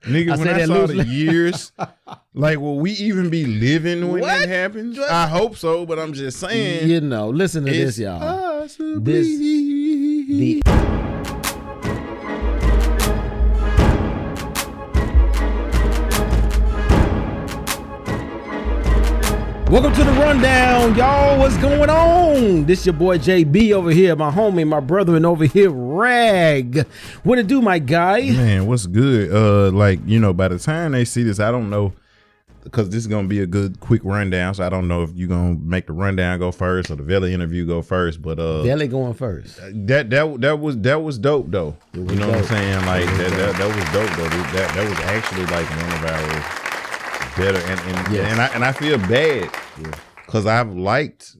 Nigga, when I saw the years, like, will we even be living when that happens? I hope so, but I'm just saying. You know, listen to this, y'all. Welcome to the rundown, y'all. What's going on? This your boy JB over here, my homie, my brother, and over here, Rag. What it do, my guy? Man, what's good? Like, you know, by the time they see this, I don't know, because this is gonna be a good quick rundown. So I don't know if you're gonna make the rundown go first or the Veli interview go first. But Veli going first. That was dope though. You know what I'm saying? Like that was dope though. That was actually like one of our better, and I feel bad because I've liked,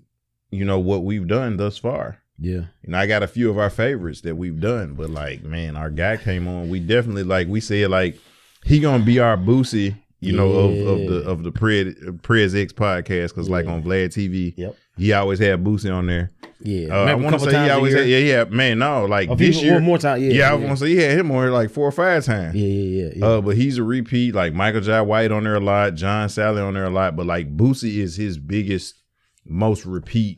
you know, what we've done thus far. Yeah, and I got a few of our favorites that we've done, but like, man, our guy came on. We definitely, like we said, like he gonna be our Boosie, you know, of the Prez X podcast, because like on Vlad TV, he always had Boosie on there. Yeah, I want to say he always had, man, no, like this year, one more time, I want to say he had him on here like 4 or 5 times. Yeah. But he's a repeat. Like Michael Jai White on there a lot, John Sally on there a lot, but like Boosie is his biggest, most repeat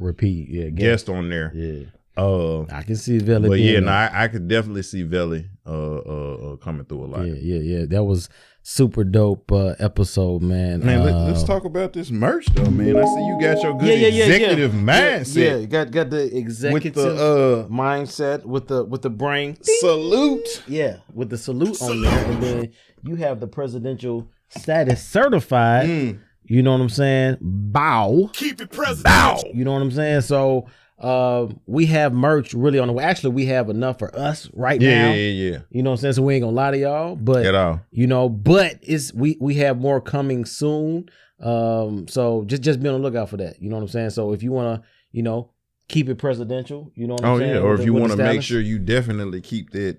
guest on there. Yeah. I can see Veli. But yeah, I could definitely see Veli coming through a lot. Yeah. That was super dope episode, man. Man, let's talk about this merch though, man. I see you got your good executive mindset. Yeah, got the executive with the, mindset with the brain salute. Yeah, with the salute on there, and then you have the presidential status certified. You know what I'm saying? Bow. Keep it president. Bow. You know what I'm saying? So we have merch really on the way. Actually, we have enough for us right now. Yeah. You know what I'm saying? So we ain't gonna lie to y'all, but at all. You know, but we have more coming soon. So just be on the lookout for that. You know what I'm saying? So if you wanna, you know, keep it presidential, you know what I'm saying? Oh yeah, or if you want to make sure you definitely keep that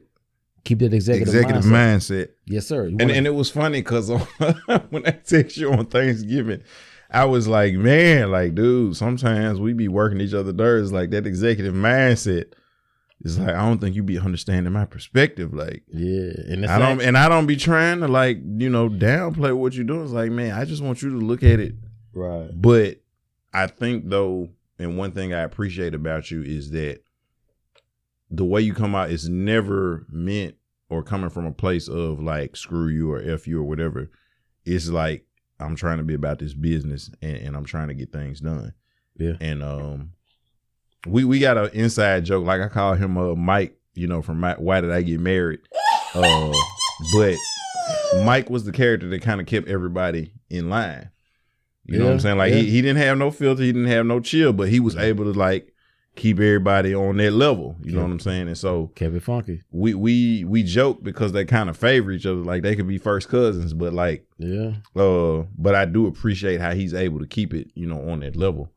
executive mindset. Yes, sir. And it was funny because when I text you on Thanksgiving, I was like, man, like, dude, sometimes we be working each other nerves. Like that executive mindset is like, I don't think you be understanding my perspective. Like, yeah, and I don't be trying to, like, you know, downplay what you're doing. It's like, man, I just want you to look at it right. But I think though, and one thing I appreciate about you is that the way you come out is never meant or coming from a place of like screw you or F you or whatever. It's like, I'm trying to be about this business and I'm trying to get things done. Yeah. And we got an inside joke. Like I call him Mike, you know, from Why Did I Get Married? But Mike was the character that kind of kept everybody in line. You know what I'm saying? Like he didn't have no filter, he didn't have no chill, but he was able to like keep everybody on that level. You know what I'm saying? And so kept it funky. We joke because they kind of favor each other. Like they could be first cousins, but like but I do appreciate how he's able to keep it, you know, on that level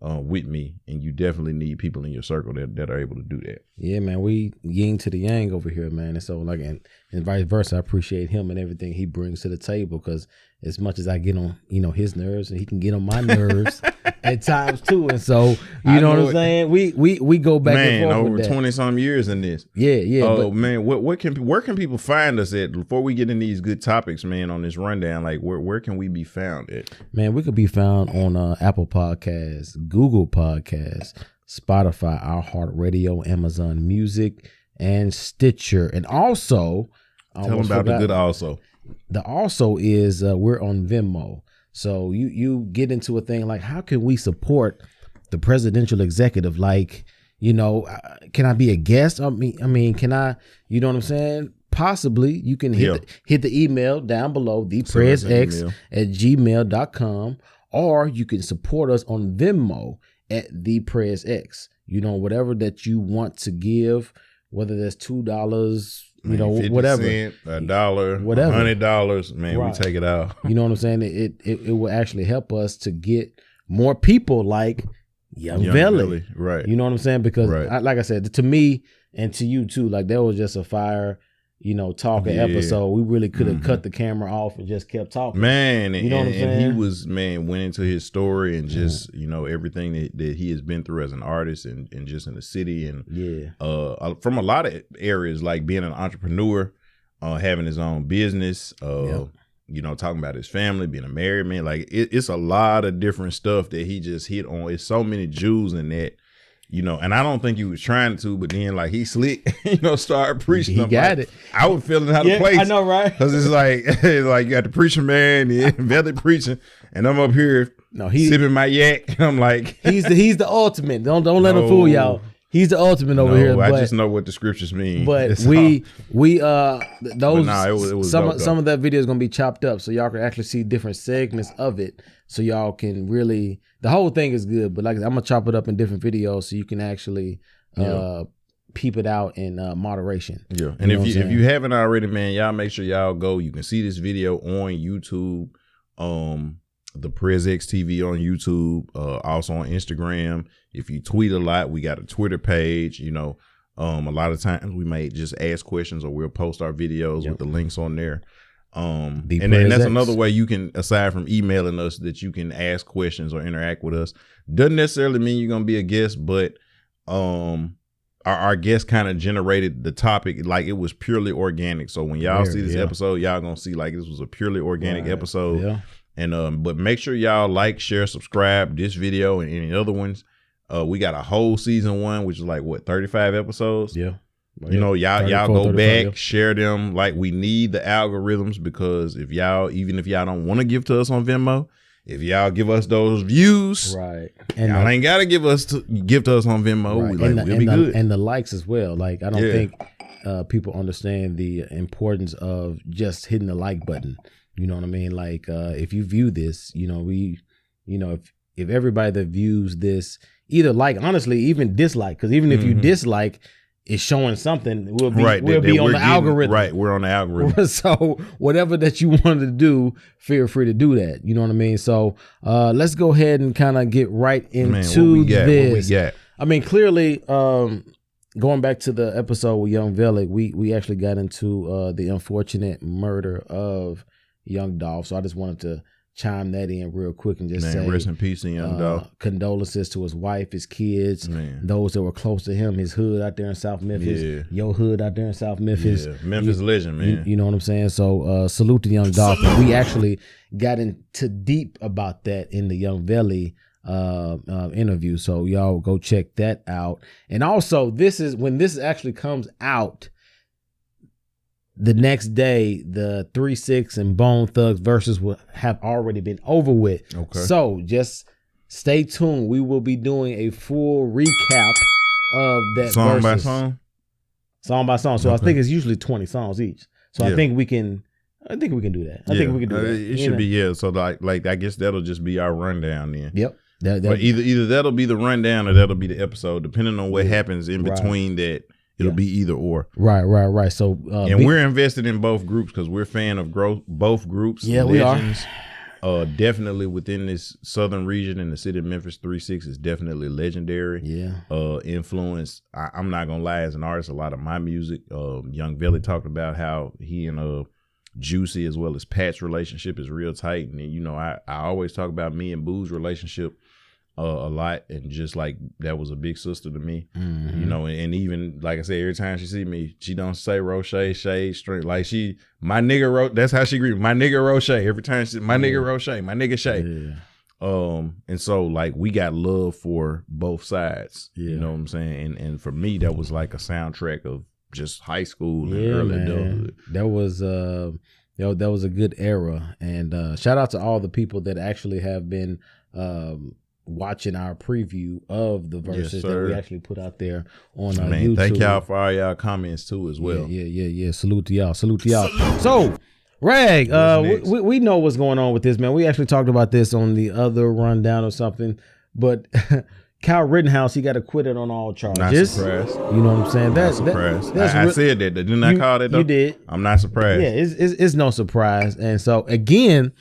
with me. And you definitely need people in your circle that are able to do that. Yeah, man. We yin to the yang over here, man. And so like and vice versa, I appreciate him and everything he brings to the table, because as much as I get on, you know, his nerves, and he can get on my nerves at times too. And so, you know what I'm saying? We go back and forth over with that. 20-some years in this. Yeah. Oh man, where can people find us at before we get in these good topics, man, on this rundown? Like where can we be found at? Man, we could be found on Apple Podcasts, Google Podcasts, Spotify, iHeartRadio, Amazon Music, and Stitcher. And also, tell them about the good also. The also is we're on Venmo. So you get into a thing like, how can we support the presidential executive? Like, you know, can I be a guest? I mean, can I, you know what I'm saying? Possibly. You can hit the email down below, theprezx@gmail.com, or you can support us on Venmo at theprezx. You know, whatever that you want to give, whether that's $2, you know, 50 whatever, cent, $1, whatever, $100, man, right. We take it out. You know what I'm saying? It will actually help us to get more people like Young Veli, right? You know what I'm saying? Because like I said, to me and to you too, like that was just a fire, you know, talking episode. We really could have cut the camera off and just kept talking. Man, you know what I'm saying? And he was, man, went into his story and just, you know, everything that he has been through as an artist and just in the city and from a lot of areas, like being an entrepreneur, having his own business, you know, talking about his family, being a married man. Like it's a lot of different stuff that he just hit on. It's so many jewels in that. You know, and I don't think he was trying to, but then like he slick, you know, started preaching. He got it. I was feeling how to place. I know, right? Because it's like you got the preacher man, the Velvet preaching, and I'm up here sipping my yak. And I'm like, he's the ultimate. Don't let him fool y'all. He's the ultimate over here. I just know what the scriptures mean. But That's those it was some of that video is gonna be chopped up, so y'all can actually see different segments of it, so y'all can really. The whole thing is good, but like I said, I'm gonna chop it up in different videos so you can actually peep it out in moderation. Yeah, and if you haven't already, man, y'all make sure y'all go. You can see this video on YouTube. The PresX TV on YouTube, also on Instagram. If you tweet a lot, we got a Twitter page. You know, a lot of times we may just ask questions or we'll post our videos with the links on there. And then that's another way you can, aside from emailing us, that you can ask questions or interact with us. Doesn't necessarily mean you're gonna be a guest, but our guest kind of generated the topic. Like it was purely organic. So when y'all see this episode, y'all gonna see like this was a purely organic episode. Yeah. And but make sure y'all like, share, subscribe this video and any other ones. We got a whole season 1, which is like what, 35 episodes. Yeah. You know, y'all go back, share them. Like we need the algorithms, because if y'all don't want to give to us on Venmo, if y'all give us those views, right, and y'all ain't gotta give to us on Venmo. Right. We'll be good. And the likes as well. Like I don't think people understand the importance of just hitting the like button. You know what I mean? Like if you view this, you know, if everybody that views this either like, honestly, even dislike, because even if you dislike, it's showing something. We'll be on the algorithm. Right, we're on the algorithm. So whatever that you wanted to do, feel free to do that. You know what I mean? So let's go ahead and kind of get right into this. What we got? I mean, clearly, going back to the episode with Young Velic, we actually got into the unfortunate murder of Young Dolph. So I just wanted to chime that in real quick and just say rest in peace to Young Dolph. Condolences to his wife, his kids, those that were close to him, his hood out there in South Memphis, your hood out there in South Memphis. Memphis legend, man. You know what I'm saying? So salute to Young Dolph. And we actually got into deep about that in the Young Veli interview. So y'all go check that out. And also, when this actually comes out, the next day, the 3-6 and Bone Thugs versus will have already been over with. Okay. So just stay tuned. We will be doing a full recap of that song versus. by song. Song by song. So I think it's usually 20 songs each. So I think we can do that. I think we can do that. It should be So like I guess that'll just be our rundown then. Yep. But either that'll be the rundown or that'll be the episode, depending on what happens in between that. It'll be either or. Right. So and we're invested in both groups because we're a fan of both groups. Yeah, legends. We are. Definitely within this southern region in the city of Memphis, 3-6 is definitely legendary. Yeah. Influence. I'm not gonna lie, as an artist, a lot of my music. Young Veli talked about how he and Juicy as well as Pat's relationship is real tight, and you know I always talk about me and Boo's relationship. A lot, and just like that was a big sister to me, you know, and even like I said, every time she see me, she don't say Roche, shade, straight, like my nigga that's how she greets my nigga Roche every time she my nigga Roche, my nigga Shay. And so like we got love for both sides, you know what I'm saying, and for me that was like a soundtrack of just high school and early adulthood. That was that was a good era, and shout out to all the people that actually have been watching our preview of the verses that we actually put out there on YouTube. Thank y'all for all y'all comments too as well. Yeah. Salute to y'all. So, Rag, we know what's going on with this, man. We actually talked about this on the other rundown or something, but Kyle Rittenhouse, he got acquitted on all charges. Not surprised. You know what I'm saying? Not surprised. I said that. Didn't I call that though? You did. I'm not surprised. Yeah, it's no surprise. And so again,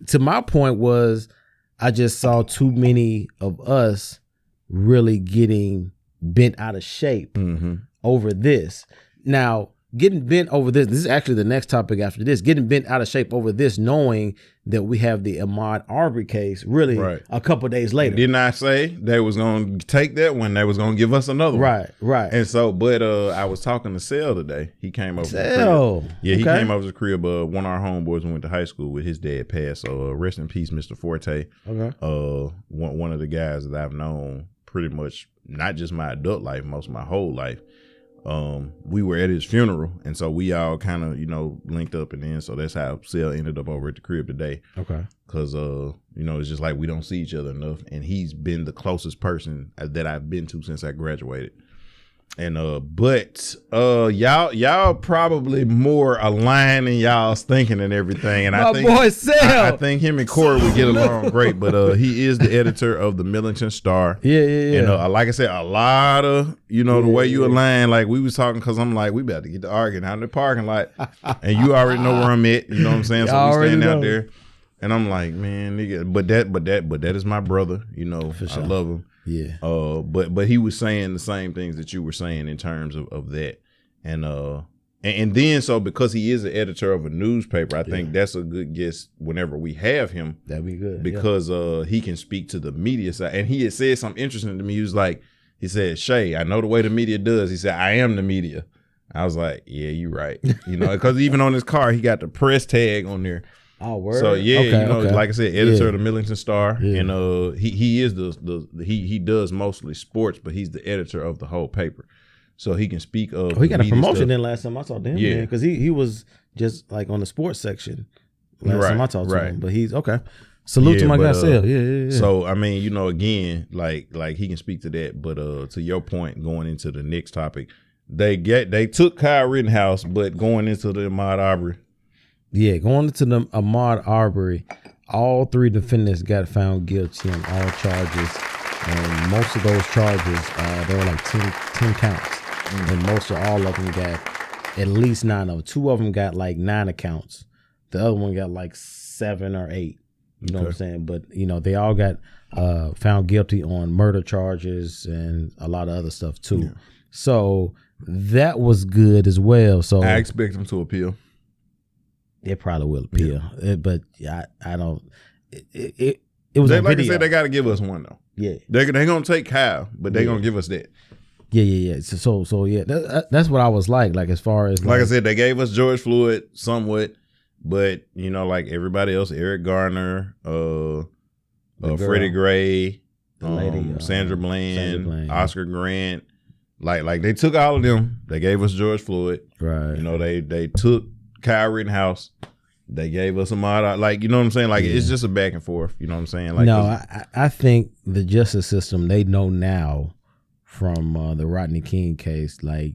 to my point was, I just saw too many of us really getting bent out of shape over this. Now, getting bent over this. This is actually the next topic after this. Getting bent out of shape over this, knowing that we have the Ahmad Arbery case really a couple of days later. Didn't I say they was going to take that one? They was going to give us another one. Right. And so, but I was talking to Sel today. He came over to the crib. Yeah, he came over to the crib. One of our homeboys went to high school with. His dad passed. So rest in peace, Mr. Forte. Okay. One of the guys that I've known pretty much, not just my adult life, most of my whole life. We were at his funeral, and so we all kind of, linked up, and then so that's how Sel ended up over at the crib today. Okay. Because it's just like we don't see each other enough, and he's been the closest person that I've been to since I graduated. And but y'all probably more aligned in y'all's thinking and everything. And I think him and Corey would get along great. But he is the editor of the Millington Star. Yeah. And like I said, a lot of the way you align. Like we was talking, because I'm like, we about to get to arguing out in the parking lot, and you already know where I'm at. You know what I'm saying? So we standing out there, and I'm like, man, nigga. But that is my brother. For sure. I love him. Yeah. But he was saying the same things that you were saying in terms of that. And then so because he is the editor of a newspaper, I think that's a good guess whenever we have him. That'd be good. Because he can speak to the media side. And he had said something interesting to me. He said, Shay, I know the way the media does. He said, I am the media. I was like, yeah, you're right. Because even on his car, he got the press tag on there. Oh, word. So like I said, editor of the Millington Star, and he is he does mostly sports, but he's the editor of the whole paper, so he can speak of. Oh, he got a promotion in last time I talked to him, man, because he was just like on the sports section last time I talked to him. But he's okay. Salute to my guy Sel. Yeah. So I mean, again, like he can speak to that, but to your point, going into the next topic, they took Kyle Rittenhouse, but going into the Ahmad Arbery. Yeah, going into the Ahmad Arbery, all three defendants got found guilty on all charges. And most of those charges, there were like 10 counts. And most of all of them got at least 9 of them. 2 of them got like 9 accounts. The other one got like 7 or 8. You know what I'm saying? But, they all got found guilty on murder charges and a lot of other stuff too. Yeah. So that was good as well. So I expect them to appeal. It probably will appeal, but I don't. It was like I said, they got to give us one though. Yeah, they're gonna take Kyle, but they're gonna give us that. Yeah. So yeah, that's what I was like as far as like I said, they gave us George Floyd somewhat, but like everybody else, Eric Garner, Freddie Gray, Sandra Bland, Oscar Grant, like they took all of them. They gave us George Floyd, right? They took Kyle Rittenhouse. They gave us Ahmad, like, you know what I'm saying? Like, it's just a back and forth, you know what I'm saying? Like, no, I think the justice system, they know now from the Rodney King case, like,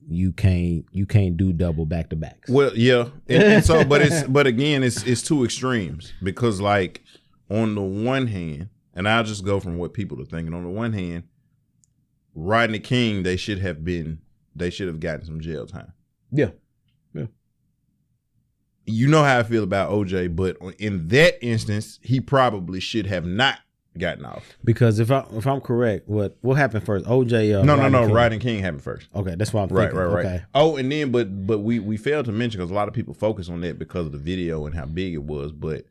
you can't do double back to backs. Well, yeah, and so, but again, it's two extremes, because like on the one hand, and I'll just go from what people are thinking. On the one hand, Rodney King, they should have gotten some jail time. Yeah. You know how I feel about OJ, but in that instance, he probably should have not gotten off. Because if I'm correct, what happened first? OJ? No. Rodney King happened first. Okay, that's what I'm thinking. Right. Okay. Oh, and then but we failed to mention, because a lot of people focus on that because of the video and how big it was. But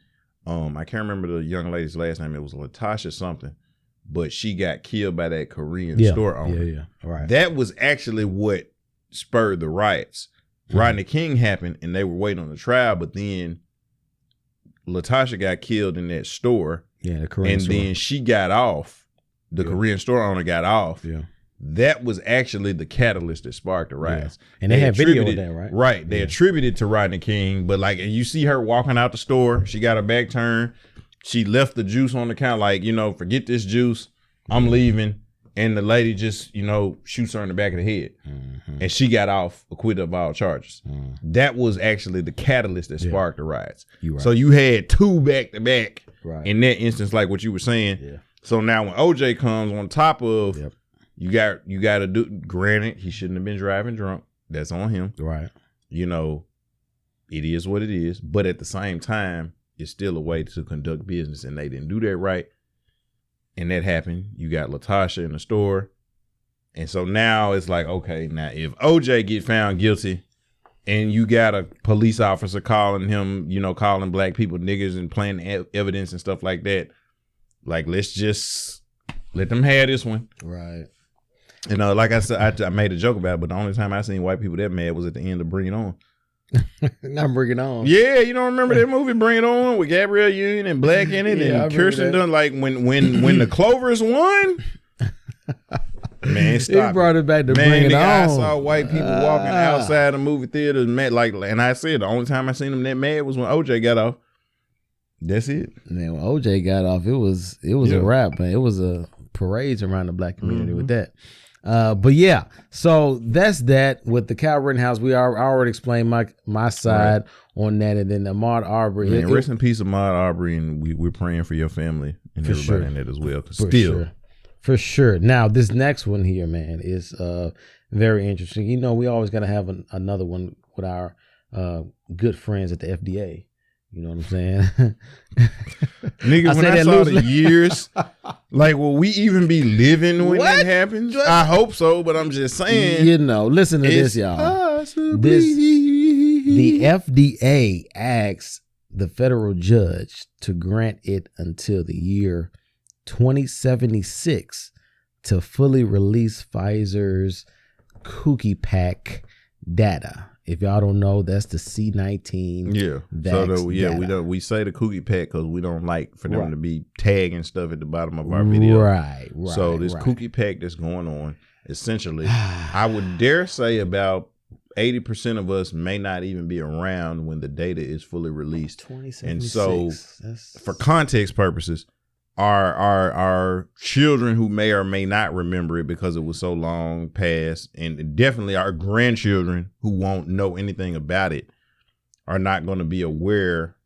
I can't remember the young lady's last name. It was Latasha something, but she got killed by that Korean store owner. Yeah. All right. That was actually what spurred the riots. Rodney King happened, and they were waiting on the trial, but then Latasha got killed in that store. Yeah, the Korean store. Then she got off. The Korean store owner got off. Yeah. That was actually the catalyst that sparked the riots. Yeah. And they had video of that, right? Right. They attributed to Rodney King, but like, and you see her walking out the store. She got her back turned. She left the juice on the counter, like, forget this juice. I'm leaving. And the lady just, shoots her in the back of the head. Mm-hmm. And she got off, acquitted of all charges. Mm-hmm. That was actually the catalyst that sparked the riots. Right. So you had 2 back to back in that instance, like what you were saying. Yeah. So now when OJ comes on top of, you got to do, granted, he shouldn't have been driving drunk. That's on him. Right. It is what it is. But at the same time, it's still a way to conduct business, and they didn't do that right. And that happened. You got Latasha in the store, And so now it's like, okay, now if OJ get found guilty and you got a police officer calling him, calling black people niggas and planting evidence and stuff like that, like, let's just let them have this one. Right. Like I said, I made a joke about it, but the only time I seen white people that mad was at the end of Bring It On. Not Bring It On. Yeah, you don't remember that movie Bring It On with Gabrielle Union and Black in it and Kirsten Dunst? Like when the Clovers won, man, stop. He brought it back to man, Bring It On. I saw white people walking outside the movie theaters, mad, and I said the only time I seen them that mad was when OJ got off. That's it. Man, when OJ got off, it was a wrap, man. It was a parade around the black community with that. But yeah, so that's that with the Cal Rittenhouse. I already explained my side on that, and then Ahmad Arbery. Man, rest in peace, Ahmad Arbery, and we're praying for your family and everybody in that as well. For sure. Now this next one here, man, is very interesting. We always got to have another one with our good friends at the FDA. You know what I'm saying? Nigga, when I saw the years, like, will we even be living when that happens? I hope so, but I'm just saying. Listen to this, y'all. The FDA asks the federal judge to grant it until the year 2076 to fully release Pfizer's cookie pack data. If y'all don't know, that's the C-19. Yeah. We say the cookie pack because we don't like for them to be tagging stuff at the bottom of our video. Right. So this cookie pack that's going on, essentially, I would dare say about 80% of us may not even be around when the data is fully released. And so, for context purposes, our children who may or may not remember it because it was so long past, and definitely our grandchildren who won't know anything about it, are not going to be aware.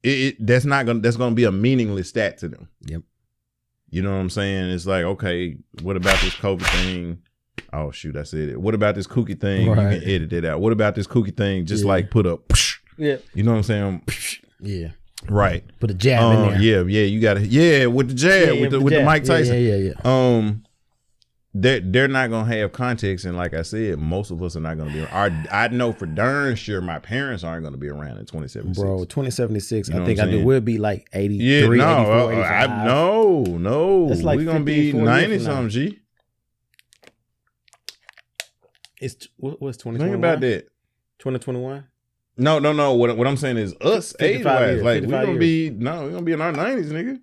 That's going to be a meaningless stat to them. Yep. You know what I'm saying? It's like, okay, what about this COVID thing? Oh shoot, I said it. What about this cookie thing? Right. You can edit it out. What about this cookie thing? Just like put up. Yeah. You know what I'm saying? Yeah. Right. Put a jab in there. Yeah, you got to with the jab, with the Mike Tyson. Yeah. They're not gonna have context, and like I said, most of us are not gonna be. I know for darn sure my parents aren't gonna be around in 2076. Bro, 2076. I think it will be like 83, 84, 85. No. That's like we're gonna be 90 something. G. What's 2021? Think about that. 2021. No. What I'm saying is us age wise, like we're gonna years. be we're gonna be in our 90s, nigga.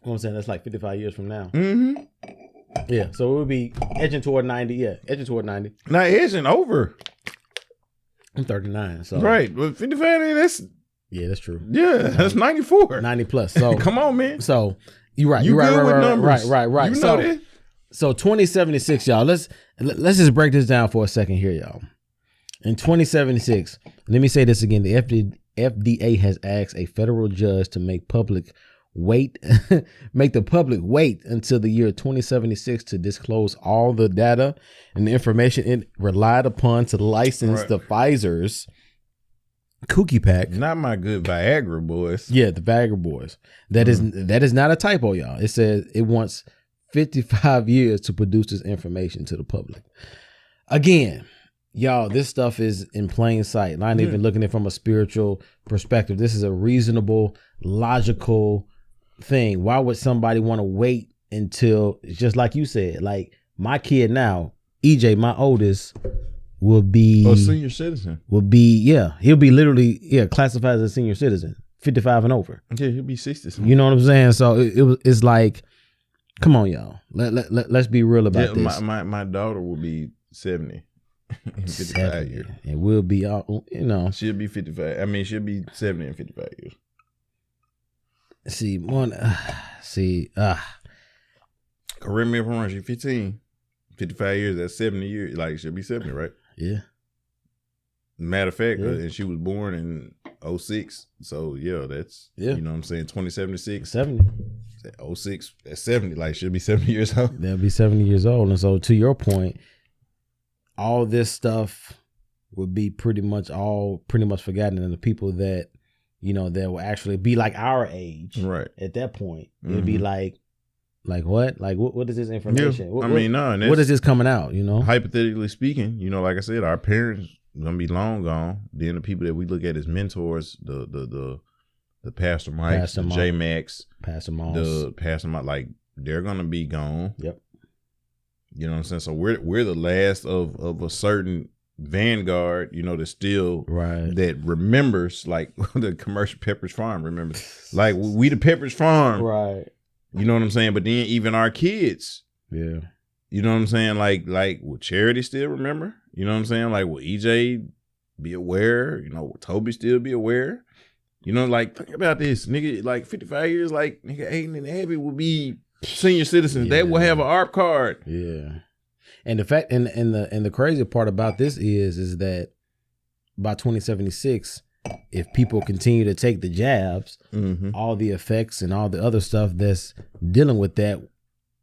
What I'm saying, that's like 55 years from now. Mm-hmm. Yeah, so it would be edging toward 90. Yeah, edging toward 90. Not edging over. I'm 39, so right. But 55, that's true. Yeah, that's 94. 90 plus. So come on, man. So you're right. You're right. With numbers. Right. You know that. So 2076, y'all. Let's just break this down for a second here, y'all. In 2076, let me say this again. The FDA has asked a federal judge to make the public wait until the year 2076 to disclose all the data and the information it relied upon to license the Pfizer's cookie pack. Not my good Viagra boys. Yeah, the Viagra boys. That is not a typo, y'all. It says it wants 55 years to produce this information to the public. Again, y'all, this stuff is in plain sight. Not even looking at it from a spiritual perspective. This is a reasonable, logical thing. Why would somebody want to wait until, just like you said, like my kid now, EJ, my oldest, will be a senior citizen. He'll be literally classified as a senior citizen, 55 and over. Yeah, he'll be 60. You know what I'm saying? So it's like, come on, y'all. Let's be real about this. My daughter will be 70. In 55 years. And we'll be she'll be 55. I mean, she'll be 70 in 55 years. Correct me if I'm wrong. She's 15. 55 years, that's 70 years. Like, she'll be 70, right? Yeah. Matter of fact, and she was born in 06. So, that's, you know what I'm saying, 2076. 70. 06, that's 70. Like, she'll be 70 years old. They'll be 70 years old. And so, to your point, all this stuff would be pretty much forgotten, and the people that that will actually be like our age, right? At that point, it'd be like Like what? Like what is this information? Yeah. What is this coming out? Hypothetically speaking, like I said, our parents gonna be long gone. Then the people that we look at as mentors, the Pastor Mike, the J Max, Pastor Moss, the Pastor Mike, like they're gonna be gone. Yep. You know what I'm saying? So we're the last of a certain vanguard, that's still that remembers, like the commercial Pepperidge Farm remembers. Like we the Pepperidge Farm. Right. You know what I'm saying? But then even our kids. Yeah. You know what I'm saying? Like will Charity still remember? You know what I'm saying? Like will EJ be aware? Will Toby still be aware? Like think about this, nigga, like 55 years, like nigga Aiden and Abby will be senior citizens. They will have an ARP card. Yeah. And the fact and the crazy part about this is that by 2076, if people continue to take the jabs, all the effects and all the other stuff that's dealing with that,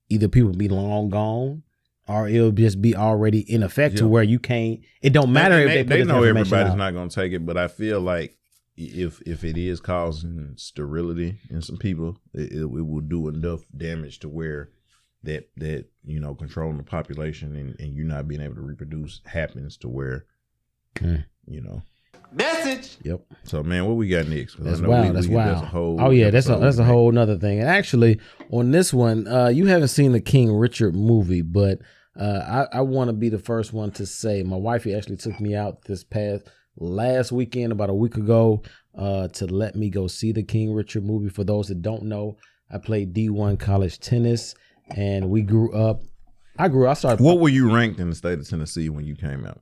either people be long gone or it'll just be already in effect to where you can't. It don't matter if they put they know everybody's out. not gonna take it, but I feel like if it is causing sterility in some people, it will do enough damage to where that controlling the population and you not being able to reproduce happens to where Message. Yep. So man, what we got next? That's wild. That's wild. That's a whole that's a whole nother thing. And actually, on this one, you haven't seen the King Richard movie, but I want to be the first one to say my wifey actually took me out this last weekend, about a week ago, to let me go see the King Richard movie. For those that don't know, I played D1 college tennis, and we grew up. I started. What were you ranked in the state of Tennessee when you came out?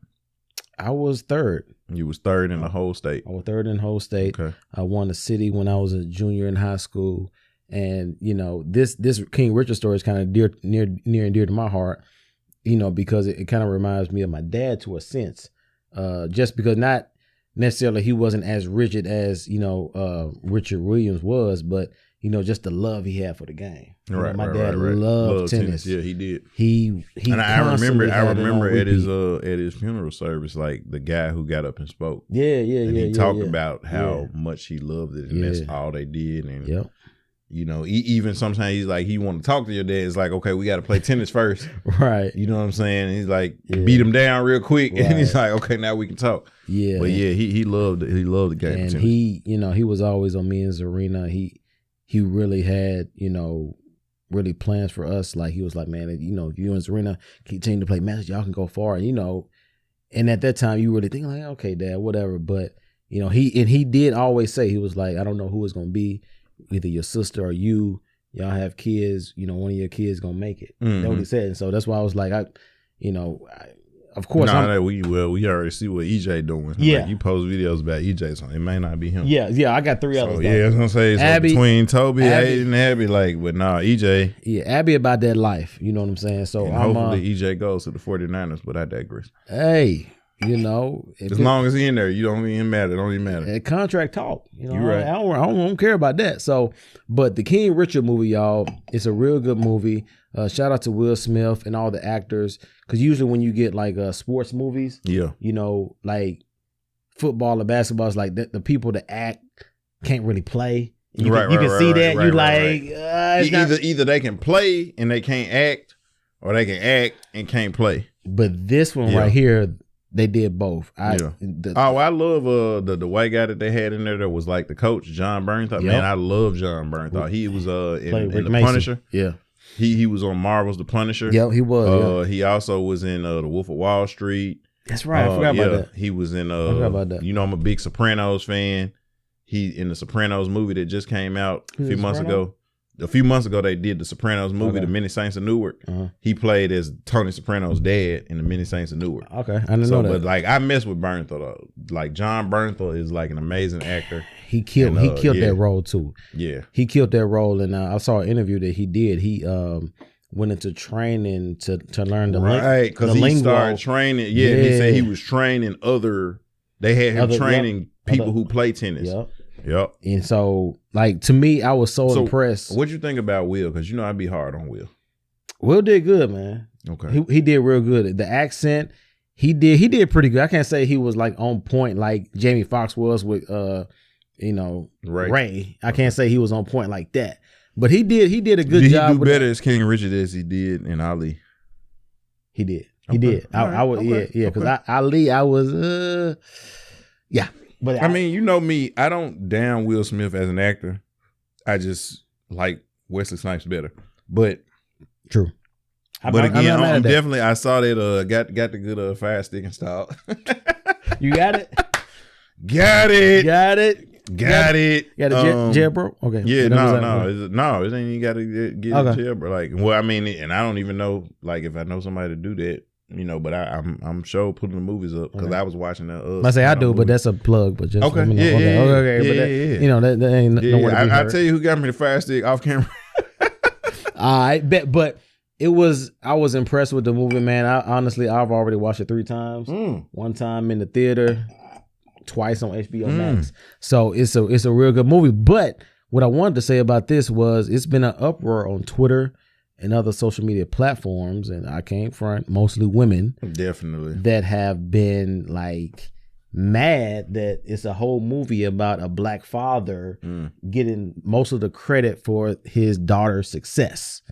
I was third. You was third in the whole state. I was third in the whole state. Okay. I won the city when I was a junior in high school, and this King Richard story is kind of near and dear to my heart, because it kind of reminds me of my dad to a sense. Just because not necessarily he wasn't as rigid as Richard Williams was, but just the love he had for the game. My dad loved tennis. Yeah, he did. He and I remember at his funeral service, like the guy who got up and spoke. And he talked about how much he loved it, and that's all they did. And even sometimes he's like, he want to talk to your dad. It's like, okay, we got to play tennis first, right? You know what I'm saying? And he's like, beat him down real quick, and he's like, okay, now we can talk. Yeah, but he loved it. He loved the game. And tennis. he was always on me and Zarina. He really had, really plans for us. Like he was like, man, if you and Zarina continue to play matches, y'all can go far. And at that time you really think like, okay, Dad, whatever. But he did always say, he was like, I don't know who it's gonna be, either your sister or you. Y'all have kids. One of your kids gonna make it. That's what he said. And so that's why I was like, of course, we already see what EJ doing. Yeah, like you post videos about EJ, so it may not be him. Yeah, I got 3 others. Yeah, I was gonna say Abby, between Toby, Aiden, and Abby, but EJ. Yeah, Abby about that life. You know what I'm saying? So and hopefully EJ goes to the 49ers, but I digress. Hey, as long as he in there, you don't even matter. It don't even matter. Contract talk. You're right. I don't care about that. So, but the King Richard movie, y'all, it's a real good movie. Shout out to Will Smith and all the actors, because usually when you get like sports movies, like football or basketball, it's like the people that act can't really play. You can see that. Either they can play and they can't act, or they can act and can't play. But this one right here, they did both. I love the white guy that they had in there that was like the coach, John Bernthal. Man, I love John Bernthal. He was in The Punisher. Yeah. He was on Marvel's The Punisher. Yeah, he was. He also was in The Wolf of Wall Street. That's right. I forgot about that. He was in I forgot about that. I'm a big Sopranos fan. He in the Sopranos movie that just came out a few months ago. A few months ago, they did the Sopranos movie, The Many Saints of Newark. He played as Tony Soprano's dad in The Many Saints of Newark. Okay, I didn't know that. But like, I mess with Bernthal though. Like John Bernthal is like an amazing actor. He killed that role too. Yeah, he killed that role, and I saw an interview that he did. He went into training to learn the because he started training. Yeah, he said he was training They had him training people who play tennis. Yep. And so, like, to me, I was so impressed. What'd you think about Will? Because I'd be hard on Will. Will did good, man. Okay. He did real good. The accent, he did pretty good. I can't say he was like on point like Jamie Foxx was with Ray. I can't say he was on point like that. But he did a good did job. He do better as King Richard as he did in Ali? He did. He did. I was because Ali, I was yeah. But I mean, you know me, I don't down Will Smith as an actor. I just like Wesley Snipes better. But true. But again, I'm definitely. I saw that. Got the good fire stick installed. You got it. Got it. Got it. Got it. Got a jailbreak. Okay. Yeah. No. It ain't. You got to get a jailbreak. Like, well, I mean, and I don't even know. Like, if I know somebody to do that, you know. But I'm sure putting the movies up because I was watching the. I say I do, movie. But that's a plug. But just okay. Yeah. You know that ain't. Yeah. I tell you who got me the fire stick off camera. I bet, but. I was impressed with the movie, man. I've already watched it 3 times. One time in the theater, twice on HBO Max. So it's a real good movie. But what I wanted to say about this was it's been an uproar on Twitter and other social media platforms, and I can't front, mostly women. Definitely. That have been like mad that it's a whole movie about a black father getting most of the credit for his daughter's success.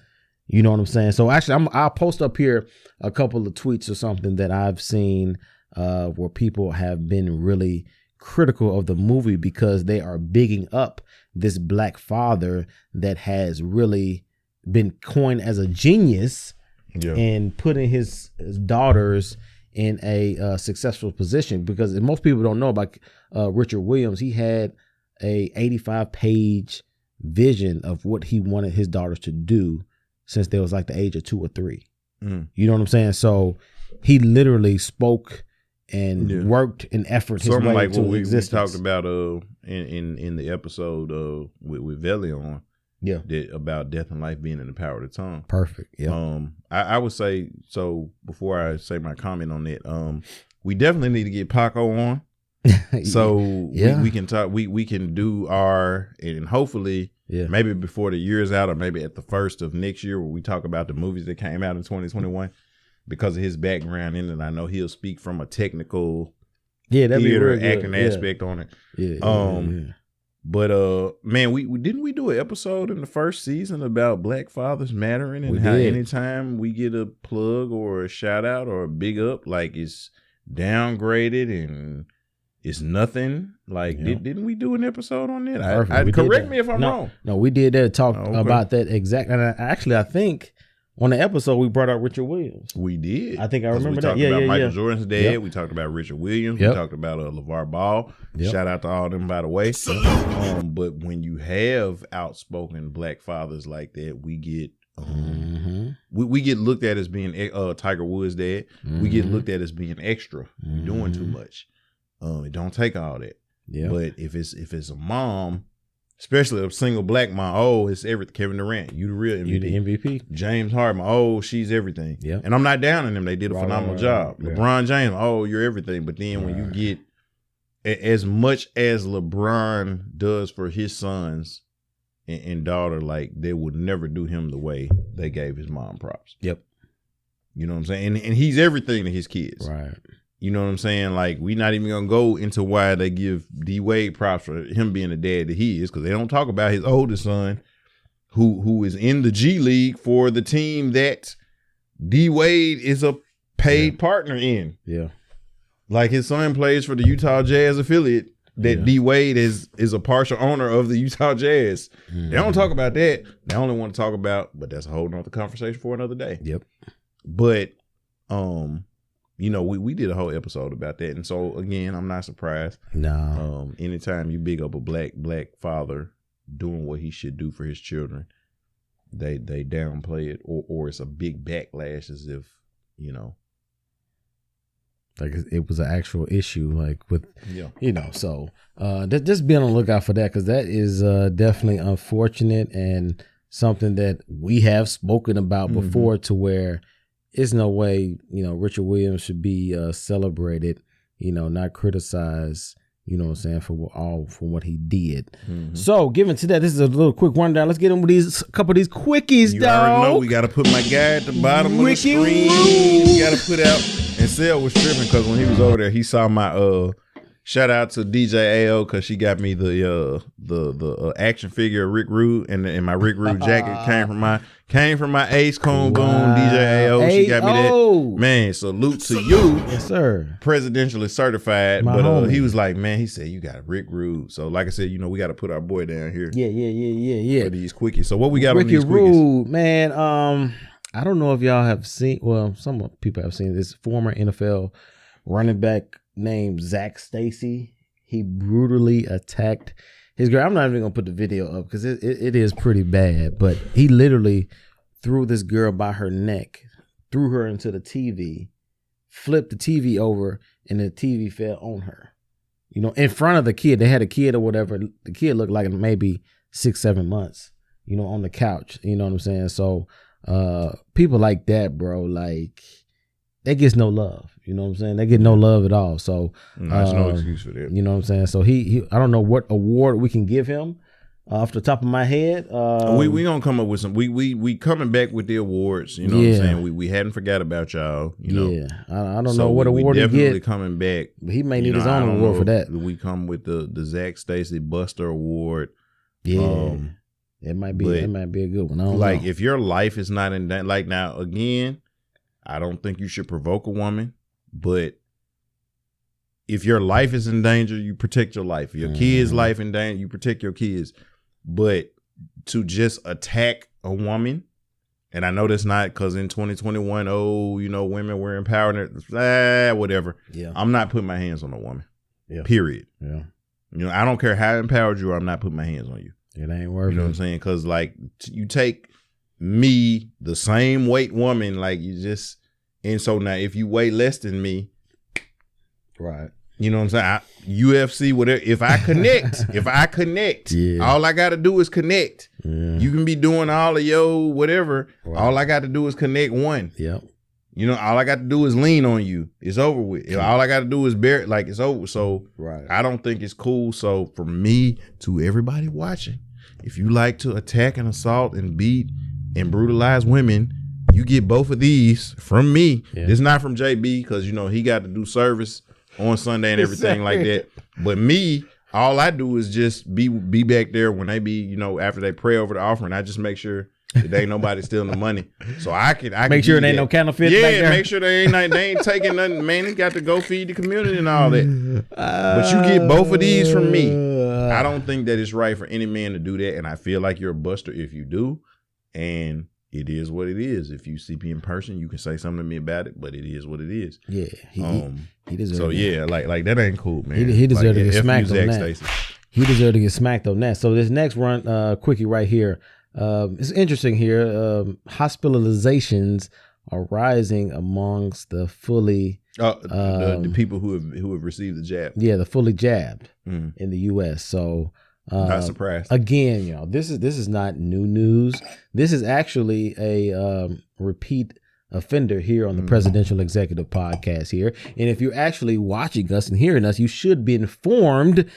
You know what I'm saying? So actually, I'll post up here a couple of tweets or something that I've seen where people have been really critical of the movie because they are bigging up this black father that has really been coined as a genius and putting his daughters in a successful position. Because most people don't know about Richard Williams. He had a 85-page vision of what he wanted his daughters to do since they was like the age of 2 or 3. You know what I'm saying? So he literally spoke and worked and effort his way like to what existence. We talked about in the episode with Veli on about death and life being in the power of the tongue. Perfect. Yeah. I would say, so before I say my comment on that, we definitely need to get Paco on. So we can talk, we can do our, and hopefully maybe before the year's out or maybe at the first of next year where we talk about the movies that came out in 2021 because of his background in it. I know he'll speak from a technical theater acting aspect on it. But man, we didn't we do an episode in the first season about Black fathers mattering and how anytime we get a plug or a shout out or a big up, like it's downgraded and it's nothing. Like, didn't we do an episode on that? Correct me if I'm wrong. No, we did that. Talk about that exact. And I think on the episode we brought out Richard Williams. We did. I think I remember that. We talked about Michael Jordan's dad. We talked about Richard Williams. We talked about LeVar Ball. Shout out to all of them, by the way. But when you have outspoken black fathers like that, we get we get looked at as being Tiger Woods' dad. We get looked at as being extra. You're doing too much. It don't take all that. But if it's a mom, especially a single black mom, it's everything. Kevin Durant, you the real MVP. You the MVP. James Harden, she's everything. And I'm not down on them. They did a phenomenal job. LeBron James, you're everything. But then when you get as much as LeBron does for his sons and daughter, like they would never do him the way they gave his mom props. You know what I'm saying? And he's everything to his kids. Right. You know what I'm saying? Like, we not even going to go into why they give D Wade props for him being the dad that he is, because they don't talk about his oldest son who is in the G League for the team that D Wade is a paid partner in. Like, his son plays for the Utah Jazz affiliate that D Wade is a partial owner of the Utah Jazz. They don't talk about that. They only want to talk about, but that's a whole nother conversation for another day. But, you know, we did a whole episode about that. And so, again, I'm not surprised. No. Anytime you big up a black father doing what he should do for his children, they downplay it or it's a big backlash as if, you know. Like it was an actual issue, like with, you know, so just be on the lookout for that because that is definitely unfortunate and something that we have spoken about before to where there's no way, you know, Richard Williams should be celebrated, you know, not criticized, you know what I'm saying, for what he did. So, given to that, this is a little quick rundown. Let's get into a couple of these quickies, you dog. already know we got to put my guy at the bottom of the screen. We got to put out, and Sel was tripping because when he was over there, he saw my Shout out to DJ AO because she got me the action figure of Rick Rude, and my Rick Rude jacket came from my Ace Coon Goon DJ AO. She got me that. Man, salute to you, yes sir. Presidentially certified. My but homie. he was like, man, he said you got Rick Rude. So like I said, we got to put our boy down here. Yeah. For these quickies. So what we got Ricky on these quickies? Rude, man. I don't know if y'all have seen. Well, some people have seen this former NFL running back named Zac Stacy. He brutally attacked his girl. I'm not even gonna put the video up because it is pretty bad. But he literally threw this girl by her neck, threw her into the TV, flipped the TV over, and the TV fell on her. In front of the kid. They had a kid or whatever. The kid looked like maybe 6-7 months. On the couch. You know what I'm saying? So people like that, bro, like that gets no love. You know what I'm saying? They get no love at all. So there's no excuse for that. You know what I'm saying? So he I don't know what award we can give him off the top of my head. We gonna come up with some. We coming back with the awards. You know what I'm saying? We hadn't forgot about y'all. I don't know what award he definitely get. Coming back. But he may need his own award for that. We come with the Zac Stacy Buster Award. Yeah. It might be a good one. I don't know. If your life is not in danger, like now again, I don't think you should provoke a woman, but if your life is in danger, you protect your life. If your kid's life in danger, you protect your kids. But to just attack a woman, and I know that's not because in 2021, women were empowered, whatever. Yeah. I'm not putting my hands on a woman. Yeah. Period. Yeah. I don't care how empowered you are, I'm not putting my hands on you. It ain't worth it. You know what I'm saying? Because you take me, the same weight woman, and so now if you weigh less than me, right? You know what I'm saying? UFC, whatever. If I connect, all I got to do is connect. Yeah. You can be doing all of your whatever. Right. All I got to do is connect one. Yep. All I got to do is lean on you. It's over with. All I got to do is bear it, it's over. So right. I don't think it's cool. So for me, to everybody watching, if you like to attack and assault and beat and brutalize women, you get both of these from me. Yeah. It's not from JB because, he got to do service on Sunday and everything like that. But me, all I do is just be back there when they be, after they pray over the offering. I just make sure that there ain't nobody stealing the money. So I can make sure there ain't no counterfeit. Yeah, back there. Make sure they ain't taking nothing. Man, they got to go feed the community and all that. But you get both of these from me. I don't think that it's right for any man to do that, and I feel like you're a buster if you do. And it is what it is. If you see me in person, you can say something to me about it, but it is what it is. Yeah, he deserves. So like that ain't cool, man. He deserved to get smacked on that. Stacy. He deserved to get smacked on that. So this next run, quickie right here, it's interesting here. Hospitalizations are rising amongst the fully the people who have received the jab. Yeah, the fully jabbed in the U.S. So. Not surprised. Again, this is not new news. This is actually a repeat offender here on the Presidential Executive Podcast here. And if you're actually watching us and hearing us, you should be informed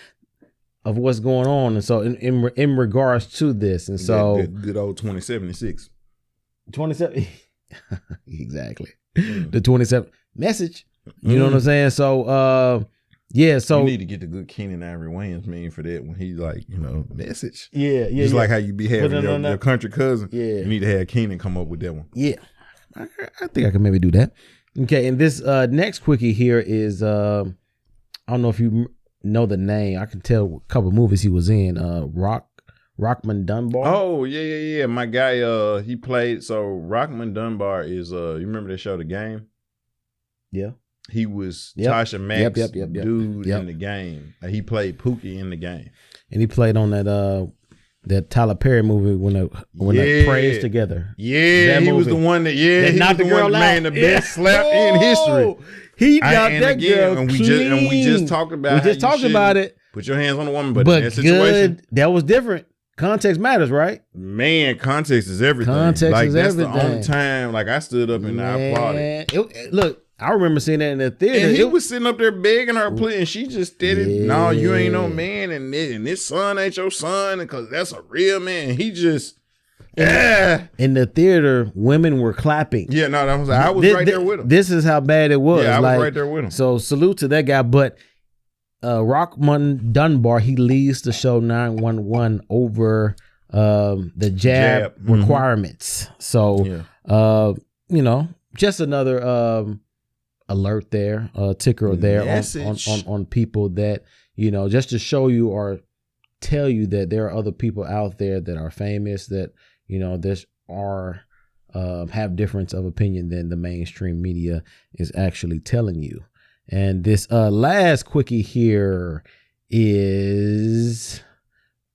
of what's going on. And so in regards to this, and so good old 2076. 27 exactly. The 27 message. You know what I'm saying? So yeah, so you need to get the good Keenan Ivory Wayans meme for that when he's message. Yeah. Just like how you be having your country cousin. Yeah. You need to have Keenan come up with that one. Yeah. I think I can maybe do that. Okay, and this next quickie here is I don't know if you know the name. I can tell a couple of movies he was in. Rockmond Dunbar. Oh, yeah. My guy, he played. So Rockmond Dunbar is you remember that show The Game? Yeah. He was Tasha Mack's dude in the game. He played Pookie in The Game. And he played on that Tyler Perry movie when they prays together. Yeah, he was the one that he knocked the girl out. The best slap in history. He knocked that girl and we just talked about it. Put your hands on a woman, but in that situation, that was different. Context matters, right? Man, context is everything. That's everything. The only time I stood up and I applauded. Look, I remember seeing that in the theater. And he was sitting up there begging her, and she just did it. No, you ain't no man, and this son ain't your son, because that's a real man. And he just, In the theater, women were clapping. Yeah, no, I was right there with him. This is how bad it was. Yeah, I was right there with him. So salute to that guy. But Rockmond Dunbar, he leads the show 911 over the jab requirements. So, just another alert there, ticker there on people that, just to show you or tell you that there are other people out there that are famous that, have difference of opinion than the mainstream media is actually telling you. And this last quickie here is,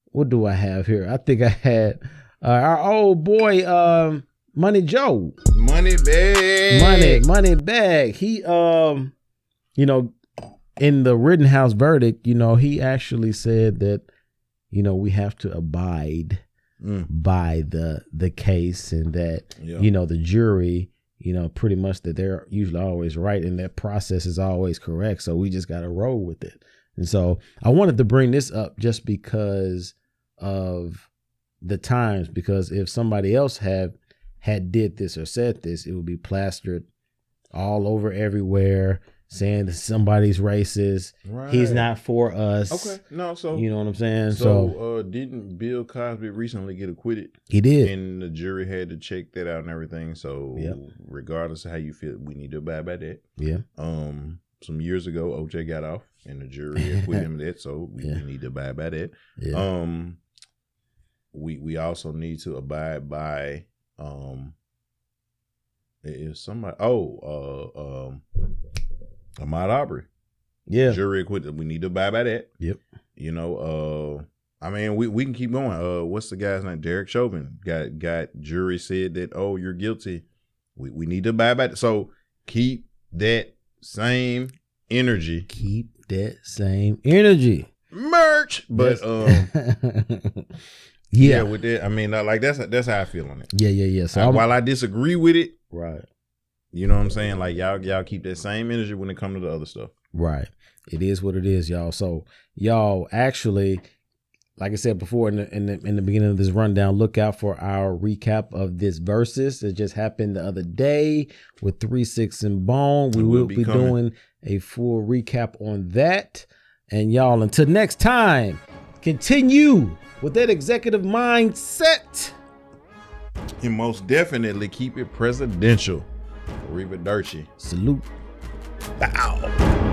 what do I have here? I think I had our old boy Money Joe. Moneybagg. He in the Rittenhouse verdict, he actually said that, we have to abide by the case, and that the jury, pretty much that they're usually always right and that process is always correct. So we just got to roll with it. And so I wanted to bring this up just because of the times, because if somebody else had did this or said this, it would be plastered all over everywhere, saying that somebody's racist. Right. He's not for us. Okay. No, so you know what I'm saying? So didn't Bill Cosby recently get acquitted? He did. And the jury had to check that out and everything. So regardless of how you feel, we need to abide by that. Yeah. Some years ago, OJ got off and the jury acquitted him of that. So we need to abide by that. Yeah. We also need to abide by if somebody Ahmad Arbery. Yeah. Jury acquitted. We need to abide by that. Yep. I mean, we can keep going. What's the guy's name? Derek Chauvin got jury said that, you're guilty. We need to abide by that. So keep that same energy. Keep that same energy. Merch. But yeah, with that, I mean, like that's how I feel on it. Yeah. So while I disagree with it, right. You know what I'm saying? Like y'all keep that same energy when it comes to the other stuff. Right. It is what it is, y'all. So y'all actually, like I said before in the beginning of this rundown, look out for our recap of this versus that just happened the other day with 3 6 and Bone. We will be doing a full recap on that. And y'all, until next time, continue with that executive mindset. And most definitely keep it presidential. Arrivederci. Salute. Bow.